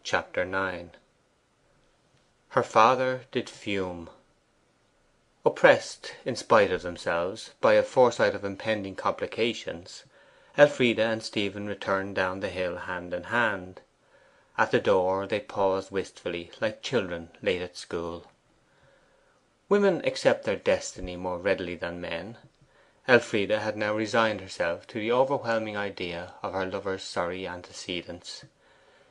Chapter 9. Her father did fume. Oppressed, in spite of themselves, by a foresight of impending complications, Elfride and Stephen returned down the hill hand in hand. At the door they paused wistfully, like children late at school. Women accept their destiny more readily than men. Elfride had now resigned herself to the overwhelming idea of her lover's sorry antecedents.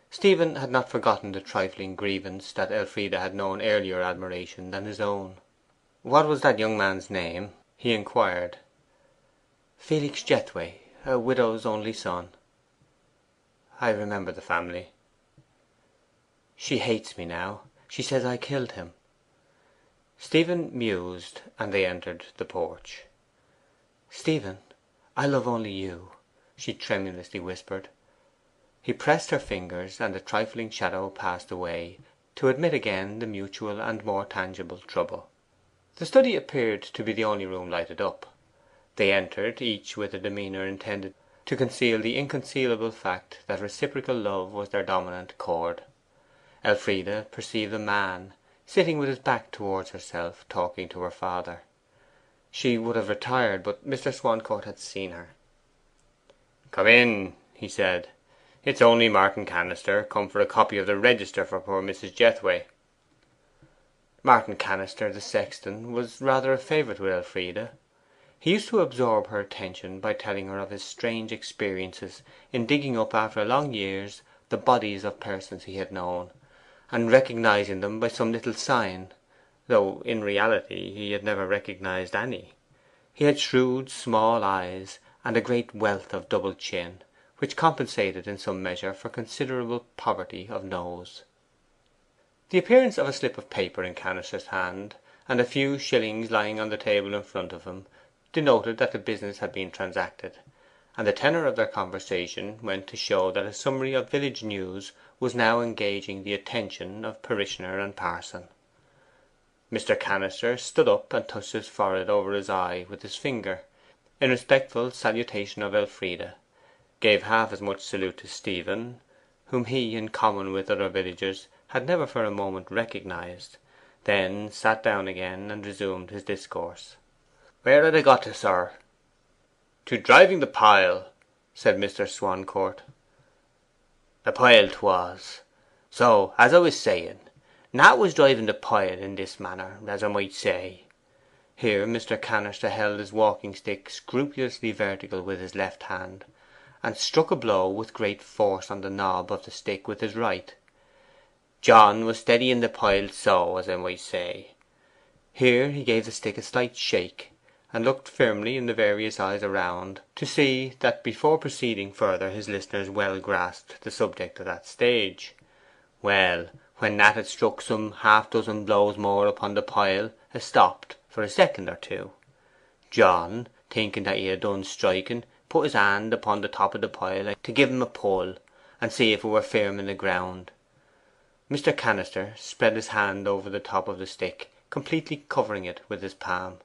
Stephen had not forgotten the trifling grievance that Elfride had known earlier admiration than his own. 'What was that young man's name?' he inquired. 'Felix Jethway, a widow's only son.' 'I remember the family.' 'She hates me now. She says I killed him.' Stephen mused, and they entered the porch. 'Stephen, I love only you,' she tremulously whispered. He pressed her fingers, and the trifling shadow passed away, to admit again the mutual and more tangible trouble. The study appeared to be the only room lighted up. They entered, each with a demeanour intended to conceal the inconcealable fact that reciprocal love was their dominant chord. Elfride perceived a man, sitting with his back towards herself, talking to her father. She would have retired, but Mr. Swancourt had seen her. 'Come in,' he said. 'It's only Martin Cannister, come for a copy of the register for poor Mrs. Jethway.' Martin Cannister, the sexton, was rather a favourite with Elfride. He used to absorb her attention by telling her of his strange experiences in digging up after long years the bodies of persons he had known, and recognizing them by some little sign, though in reality he had never recognized any. He had shrewd small eyes, and a great wealth of double chin, which compensated in some measure for considerable poverty of nose. The appearance of a slip of paper in Cannister's hand, and a few shillings lying on the table in front of him, denoted that the business had been transacted, and the tenor of their conversation went to show that a summary of village news was now engaging the attention of parishioner and parson. Mr. Cannister stood up and touched his forehead over his eye with his finger, in respectful salutation of Elfride, gave half as much salute to Stephen, whom he, in common with other villagers, had never for a moment recognized, then sat down again and resumed his discourse. 'Where had I got to, sir?' 'To driving the pile,' said Mr. Swancourt. 'The pile 'twas. So, as I was saying, Nat was driving the pile in this manner, as I might say.' Here Mr. Cannister held his walking stick scrupulously vertical with his left hand, and struck a blow with great force on the knob of the stick with his right. 'John was steadying the pile so, as I might say.' Here he gave the stick a slight shake, and looked firmly in the various eyes around, to see that before proceeding further his listeners well grasped the subject of that stage. 'Well, when Nat had struck some half dozen blows more upon the pile, 'a stopped for a second or two. John, thinking that he had done striking, put his hand upon the top of the pile to give 'em a pull, and see if it were firm in the ground. Mr. Cannister spread his hand over the top of the stick, completely covering it with his palm.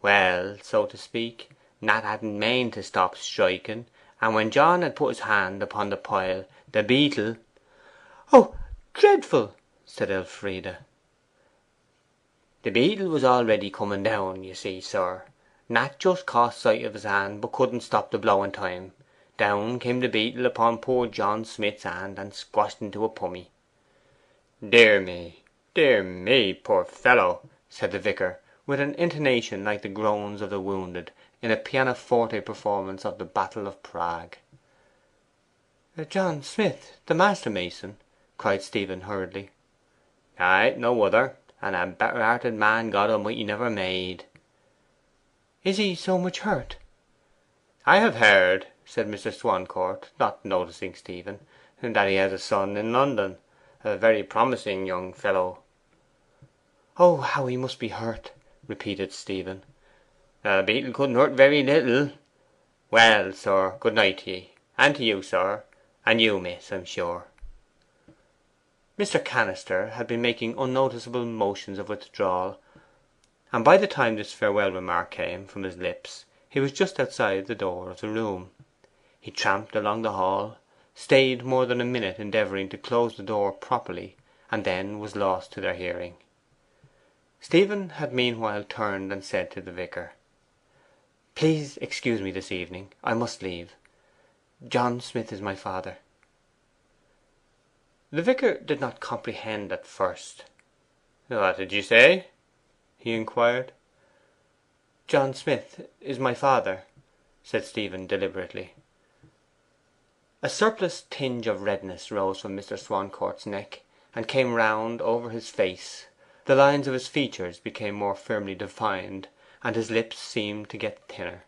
Well, so to speak, Nat hadn't mane to stop striking, and when John had put his hand upon the pile, the beetle—' 'Oh, dreadful!' said Elfride. 'The beetle was already coming down, you see, sir. Nat just caught sight of his hand, but couldn't stop the blow in time. Down came the beetle upon poor John Smith's hand, and squashed into a pummy.' 'Dear me, poor fellow!' said the vicar, with an intonation like the groans of the wounded in a pianoforte performance of the Battle of Prague. 'John Smith, the master mason?' cried Stephen hurriedly. 'Ay, no other, and a better hearted man God Almighty never made.' 'Is he so much hurt?' 'I have heard,' said Mr. Swancourt, not noticing Stephen, 'that he has a son in London, a very promising young fellow.' 'Oh, how he must be hurt!' repeated Stephen. 'A beetle couldn't hurt very little. Well, sir, good night to ye, and to you, sir, and you, miss, I'm sure.' Mr. Cannister had been making unnoticeable motions of withdrawal, and by the time this farewell remark came from his lips he was just outside the door of the room. He tramped along the hall, stayed more than a minute endeavouring to close the door properly, and then was lost to their hearing. Stephen had meanwhile turned and said to the vicar, 'Please excuse me this evening. I must leave. John Smith is my father.' The vicar did not comprehend at first. 'What did you say?' he inquired. 'John Smith is my father,' said Stephen deliberately. A surplus tinge of redness rose from Mr. Swancourt's neck, and came round over his face. The lines of his features became more firmly defined, and his lips seemed to get thinner.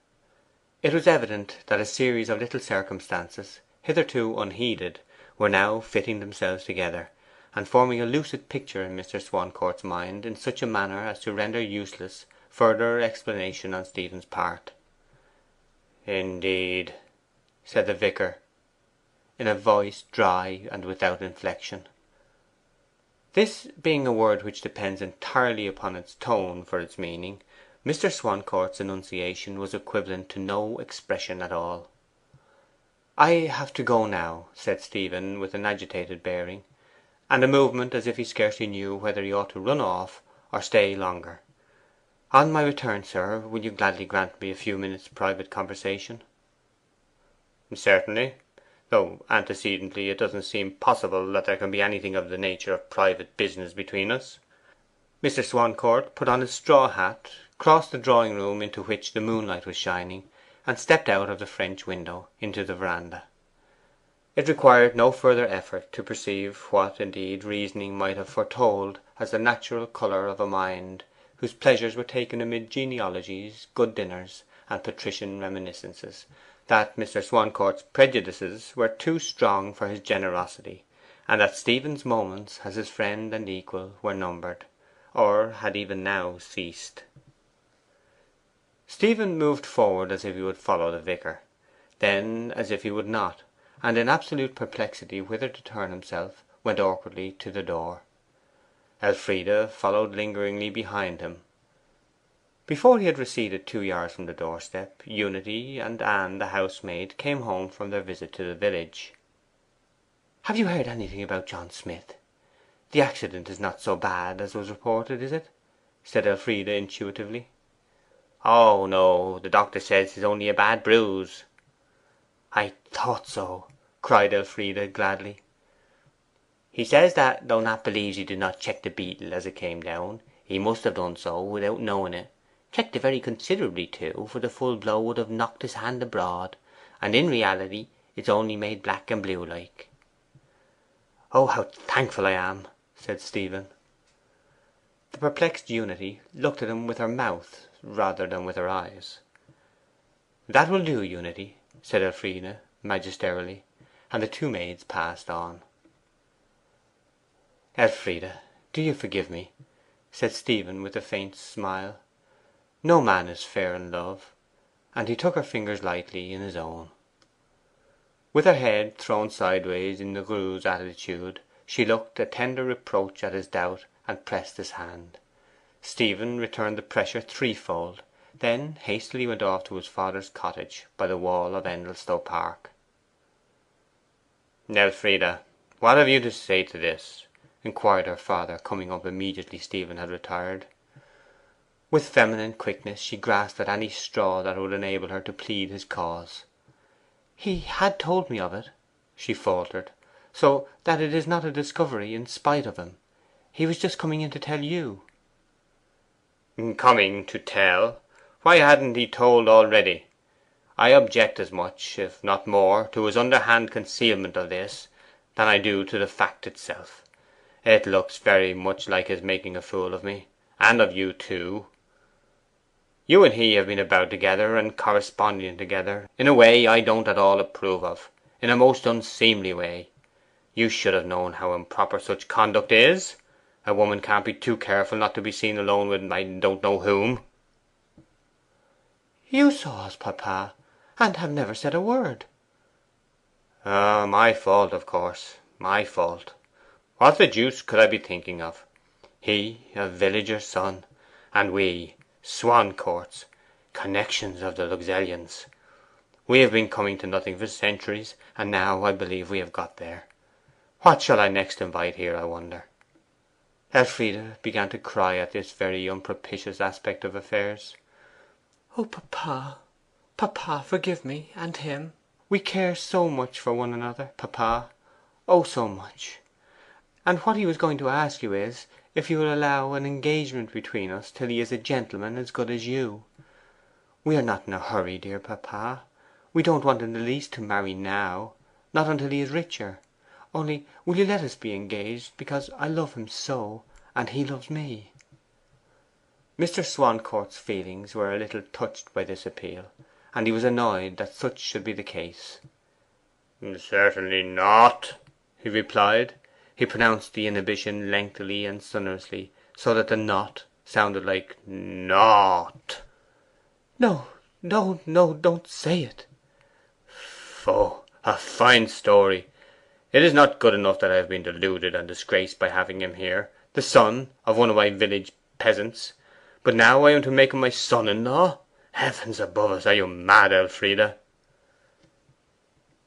It was evident that a series of little circumstances, hitherto unheeded, were now fitting themselves together, and forming a lucid picture in Mr. Swancourt's mind in such a manner as to render useless further explanation on Stephen's part. 'Indeed,' said the vicar, in a voice dry and without inflection. This being a word which depends entirely upon its tone for its meaning, Mr. Swancourt's enunciation was equivalent to no expression at all. 'I have to go now,' said Stephen, with an agitated bearing, and a movement as if he scarcely knew whether he ought to run off or stay longer. 'On my return, sir, will you gladly grant me a few minutes' private conversation?' 'Certainly. Though antecedently it doesn't seem possible that there can be anything of the nature of private business between us.' Mr. Swancourt put on his straw hat, crossed the drawing room into which the moonlight was shining, and stepped out of the French window into the verandah. It required no further effort to perceive what indeed reasoning might have foretold as the natural colour of a mind whose pleasures were taken amid genealogies, good dinners, and patrician reminiscences, that Mr. Swancourt's prejudices were too strong for his generosity, and that Stephen's moments as his friend and equal were numbered, or had even now ceased. Stephen moved forward as if he would follow the vicar, then as if he would not, and in absolute perplexity whither to turn himself, went awkwardly to the door. Elfride followed lingeringly behind him. Before he had receded 2 yards from the doorstep, Unity and Anne the housemaid came home from their visit to the village. 'Have you heard anything about John Smith? The accident is not so bad as was reported, is it?' said Elfride intuitively. 'Oh no, the doctor says 'tis only a bad bruise.' 'I thought so!' cried Elfride gladly. 'He says that though Nat believes he did not check the beetle as it came down, he must have done so without knowing it. Checked it very considerably too, for the full blow would have knocked his hand abroad, and in reality it's only made black and blue like.' 'Oh, how thankful I am!' said Stephen. The perplexed Unity looked at him with her mouth rather than with her eyes. 'That will do, Unity,' said Elfride magisterially, and the two maids passed on. 'Elfride, do you forgive me?' said Stephen with a faint smile. 'No man is fair in love,' and he took her fingers lightly in his own. With her head thrown sideways in the Greuze attitude, she looked a tender reproach at his doubt, and pressed his hand. Stephen returned the pressure threefold, then hastily went off to his father's cottage by the wall of Endelstow Park. 'Elfride, what have you to say to this?' inquired her father, coming up immediately Stephen had retired. With feminine quickness she grasped at any straw that would enable her to plead his cause. 'He had told me of it,' she faltered, 'so that it is not a discovery in spite of him. He was just coming in to tell you.' 'Coming to tell? Why hadn't he told already? I object as much, if not more, to his underhand concealment of this than I do to the fact itself. It looks very much like his making a fool of me, and of you too. You and he have been about together, and corresponding together, in a way I don't at all approve of, in a most unseemly way. You should have known how improper such conduct is. A woman can't be too careful not to be seen alone with I don't know whom.' 'You saw us, papa, and have never said a word.' 'My fault, of course, my fault. What the deuce could I be thinking of? He, a villager's son, and we, Swancourts, connections of the Luxellians. We have been coming to nothing for centuries, and now I believe we have got there. What shall I next invite here, I wonder?' Elfride began to cry at this very unpropitious aspect of affairs. 'O papa, papa, forgive me and him! We care so much for one another, papa, oh, so much! And what he was going to ask you is, if you will allow an engagement between us till he is a gentleman as good as you. We are not in a hurry, dear papa. We don't want in the least to marry now, not until he is richer. Only will you let us be engaged, because I love him so, and he loves me?' Mr. Swancourt's feelings were a little touched by this appeal, and he was annoyed that such should be the case. 'Certainly not,' he replied. He pronounced the inhibition lengthily and sonorously, so that the not sounded like NOT. 'No, no, no, don't say it!' 'Pho, a fine story! It is not good enough that I have been deluded and disgraced by having him here, the son of one of my village peasants, but now I am to make him my son in law! Heavens above us, are you mad, Elfride?'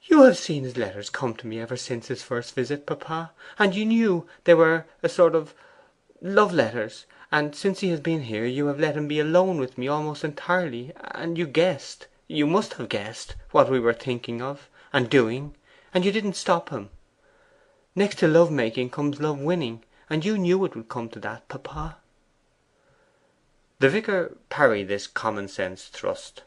'You have seen his letters come to me ever since his first visit, papa, and you knew they were a sort of love letters; and since he has been here you have let him be alone with me almost entirely, and you must have guessed, what we were thinking of and doing, and you didn't stop him. Next to love making comes love winning, and you knew it would come to that, papa.' The vicar parried this common sense thrust.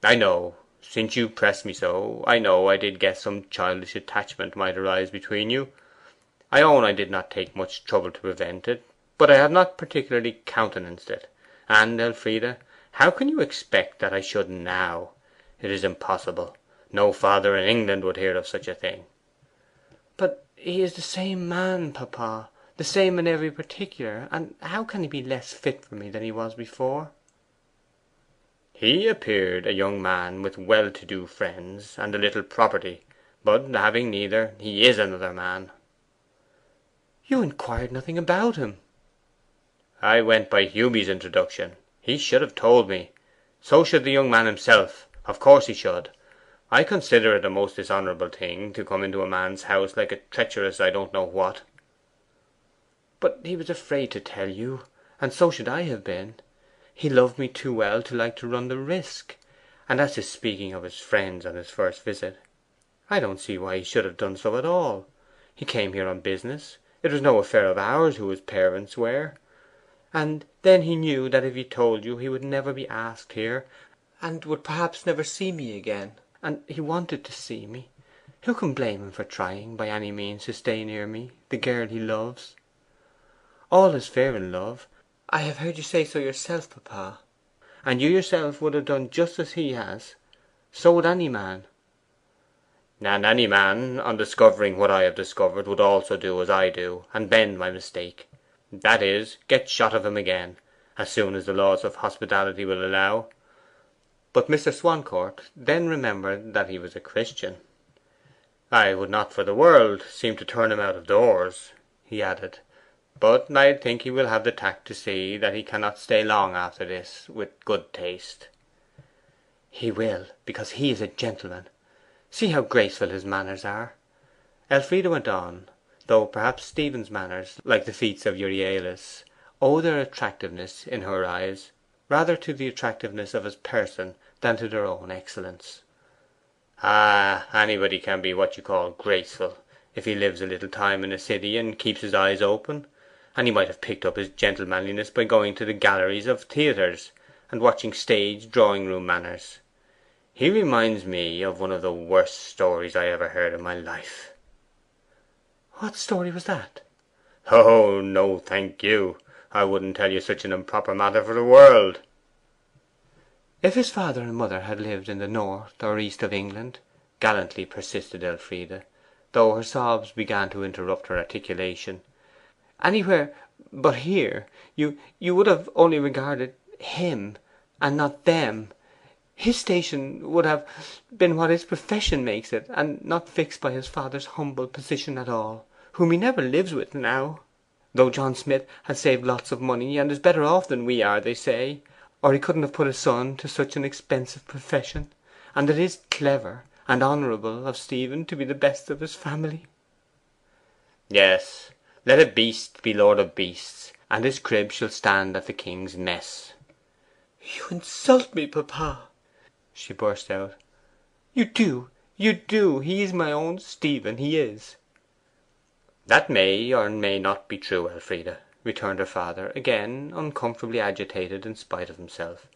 'I know, since you press me so, I know I did guess some childish attachment might arise between you. I own I did not take much trouble to prevent it, but I have not particularly countenanced it. And, Elfride, how can you expect that I should now? It is impossible. No father in England would hear of such a thing.' 'But he is the same man, papa, the same in every particular, and how can he be less fit for me than he was before?' 'He appeared a young man with well to do friends and a little property, but having neither, he is another man.' 'You inquired nothing about him.' 'I went by Hewby's introduction. He should have told me. So should the young man himself. Of course he should. I consider it a most dishonourable thing to come into a man's house like a treacherous I don't know what.' 'But he was afraid to tell you, and so should I have been. He loved me too well to like to run the risk. And as to speaking of his friends on his first visit, I don't see why he should have done so at all. He came here on business. It was no affair of ours who his parents were. And then he knew that if he told you he would never be asked here, and would perhaps never see me again. And he wanted to see me. Who can blame him for trying by any means to stay near me, the girl he loves? All is fair in love. I have heard you say so yourself, papa. And you yourself would have done just as he has. So would any man.' 'And any man, on discovering what I have discovered, would also do as I do, and bend my mistake. That is, get shot of him again, as soon as the laws of hospitality will allow.' But Mr. Swancourt then remembered that he was a Christian. 'I would not for the world seem to turn him out of doors,' he added. 'But I think he will have the tact to see that he cannot stay long after this, with good taste.' 'He will, because he is a gentleman. See how graceful his manners are.' Elfride went on, though perhaps Stephen's manners, like the feats of Auralis, owe their attractiveness in her eyes rather to the attractiveness of his person than to their own excellence. 'Ah, anybody can be what you call graceful, if he lives a little time in a city and keeps his eyes open. And he might have picked up his gentlemanliness by going to the galleries of theatres, and watching stage drawing room manners. He reminds me of one of the worst stories I ever heard in my life.' 'What story was that?' 'Oh no, thank you. I wouldn't tell you such an improper matter for the world.' 'If his father and mother had lived in the north or east of England,' gallantly persisted Elfride, though her sobs began to interrupt her articulation, 'anywhere but here, you would have only regarded him, and not them. His station would have been what his profession makes it, and not fixed by his father's humble position at all, whom he never lives with now. Though John Smith has saved lots of money, and is better off than we are, they say, or he couldn't have put his son to such an expensive profession. and it is clever and honourable of Stephen to be the best of his family.' 'Yes, let a beast be lord of beasts, and his crib shall stand at the king's mess.' 'You insult me, papa!' she burst out. 'You do, you do! He is my own Stephen, he is.' 'That may or may not be true, Elfride,' returned her father, again uncomfortably agitated in spite of himself.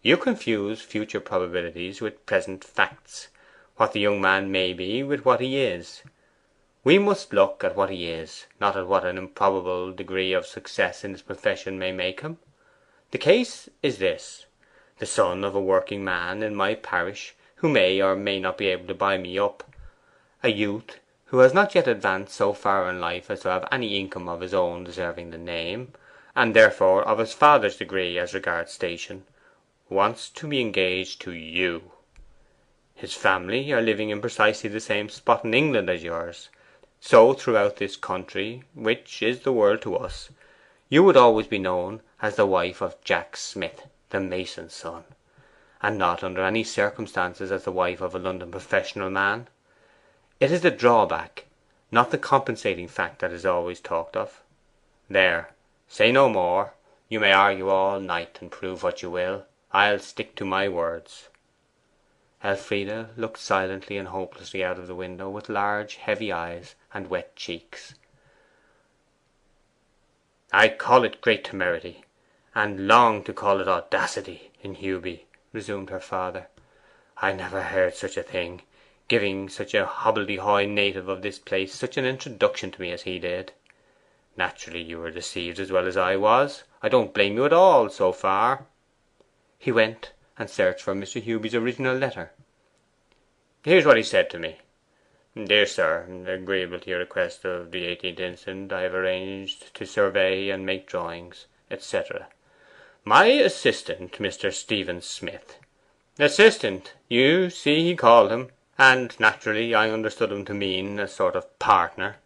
'You confuse future probabilities with present facts, what the young man may be with what he is. We must look at what he is, not at what an improbable degree of success in his profession may make him. The case is this: the son of a working man in my parish, who may or may not be able to buy me up; a youth who has not yet advanced so far in life as to have any income of his own deserving the name, and therefore of his father's degree as regards station, wants to be engaged to you. His family are living in precisely the same spot in England as yours. So throughout this country, which is the world to us, you would always be known as the wife of Jack Smith, the mason's son, and not under any circumstances as the wife of a London professional man. It is the drawback, not the compensating fact, that is always talked of. There, say no more. You may argue all night, and prove what you will. I'll stick to my words.' Elfride looked silently and hopelessly out of the window, with large heavy eyes and wet cheeks. 'I call it great temerity, and long to call it audacity, in Hewby,' resumed her father. 'I never heard such a thing, giving such a hobbledehoy native of this place such an introduction to me as he did. Naturally you were deceived as well as I was. I don't blame you at all, so far.' He went and searched for Mr. Hewby's original letter. 'Here's what he said to me: "Dear Sir, agreeable to your request of the 18th instant, I have arranged to survey and make drawings, etc. My assistant, Mr. Stephen Smith." Assistant, you see he called him, and naturally I understood him to mean a sort of partner.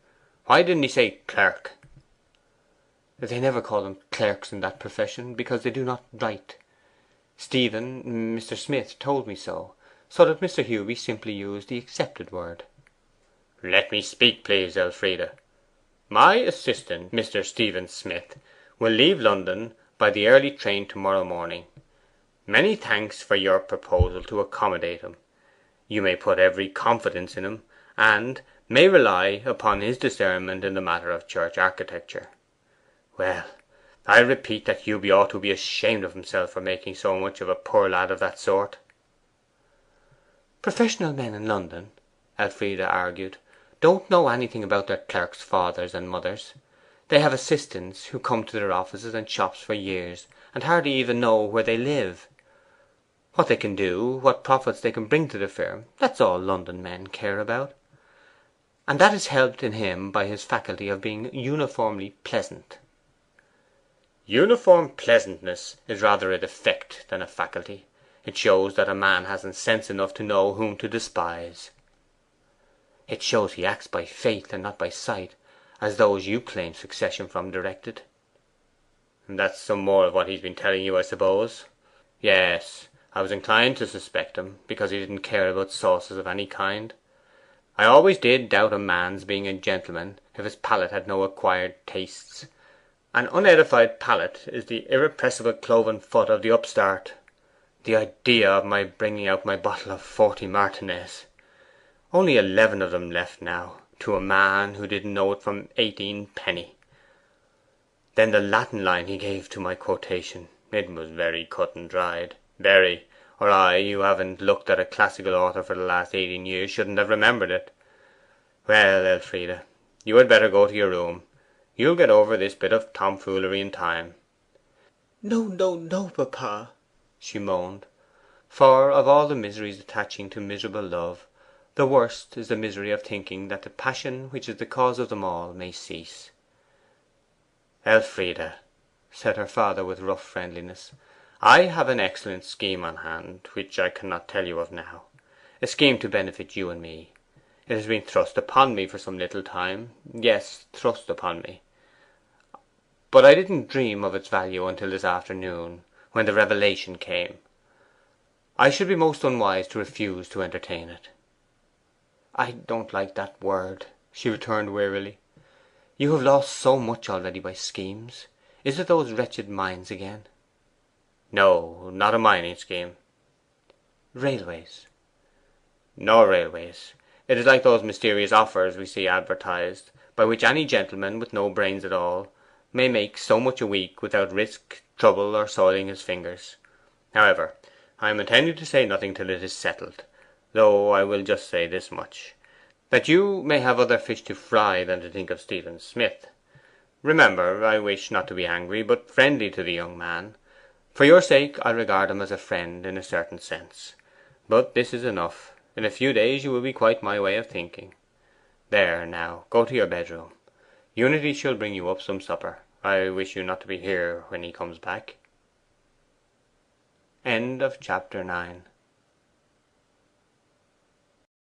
Why didn't he say clerk?' 'They never call them clerks in that profession, because they do not write. Stephen, Mr. Smith, told me so that Mr. Hewby simply used the accepted word.' 'Let me speak, please, Elfride. My assistant, Mr. Stephen Smith, will leave London by the early train to morrow morning. Many thanks for your proposal to accommodate him. You may put every confidence in him, and may rely upon his discernment in the matter of church architecture. Well, I repeat that Hewby ought to be ashamed of himself for making so much of a poor lad of that sort.' 'Professional men in London,' Elfride argued, 'don't know anything about their clerks' fathers and mothers. They have assistants who come to their offices and shops for years, and hardly even know where they live. What they can do, what profits they can bring to the firm, that's all London men care about. And that is helped in him by his faculty of being uniformly pleasant.' 'Uniform pleasantness is rather a defect than a faculty. It shows that a man hasn't sense enough to know whom to despise.' 'It shows he acts by faith and not by sight, as those you claim succession from directed.' 'That's some more of what he's been telling you, I suppose?' 'Yes. I was inclined to suspect him, because he didn't care about sauces of any kind. I always did doubt a man's being a gentleman if his palate had no acquired tastes. An unedified palate is the irrepressible cloven foot of the upstart. The idea of my bringing out my bottle of Forty Martinez! Only 11 of them left now, to a man who didn't know it from 18 penny. Then the Latin line he gave to my quotation, it was very cut and dried, very, or I, who haven't looked at a classical author for the last 18 years, shouldn't have remembered it. Well, Elfride, you had better go to your room. You'll get over this bit of tomfoolery in time.' 'No, no, no, papa!' she moaned. For of all the miseries attaching to miserable love, the worst is the misery of thinking that the passion which is the cause of them all may cease. 'Elfride,' said her father with rough friendliness, 'I have an excellent scheme on hand, which I cannot tell you of now. A scheme to benefit you and me. It has been thrust upon me for some little time. Yes, thrust upon me. But I didn't dream of its value until this afternoon, when the revelation came. I should be most unwise to refuse to entertain it.' 'I don't like that word,' she returned wearily. 'You have lost so much already by schemes. Is it those wretched mines again?' 'No, not a mining scheme.' 'Railways?' 'Nor railways. It is like those mysterious offers we see advertised, by which any gentleman with no brains at all may make so much a week without risk, trouble, or soiling his fingers. However, I am intending to say nothing till it is settled, though I will just say this much, that you may have other fish to fry than to think of Stephen Smith. Remember, I wish not to be angry, but friendly to the young man. For your sake I regard him as a friend in a certain sense. But this is enough. In a few days you will be quite my way of thinking. There, now, go to your bedroom. Unity shall bring you up some supper. I wish you not to be here when he comes back.' Chapter 9.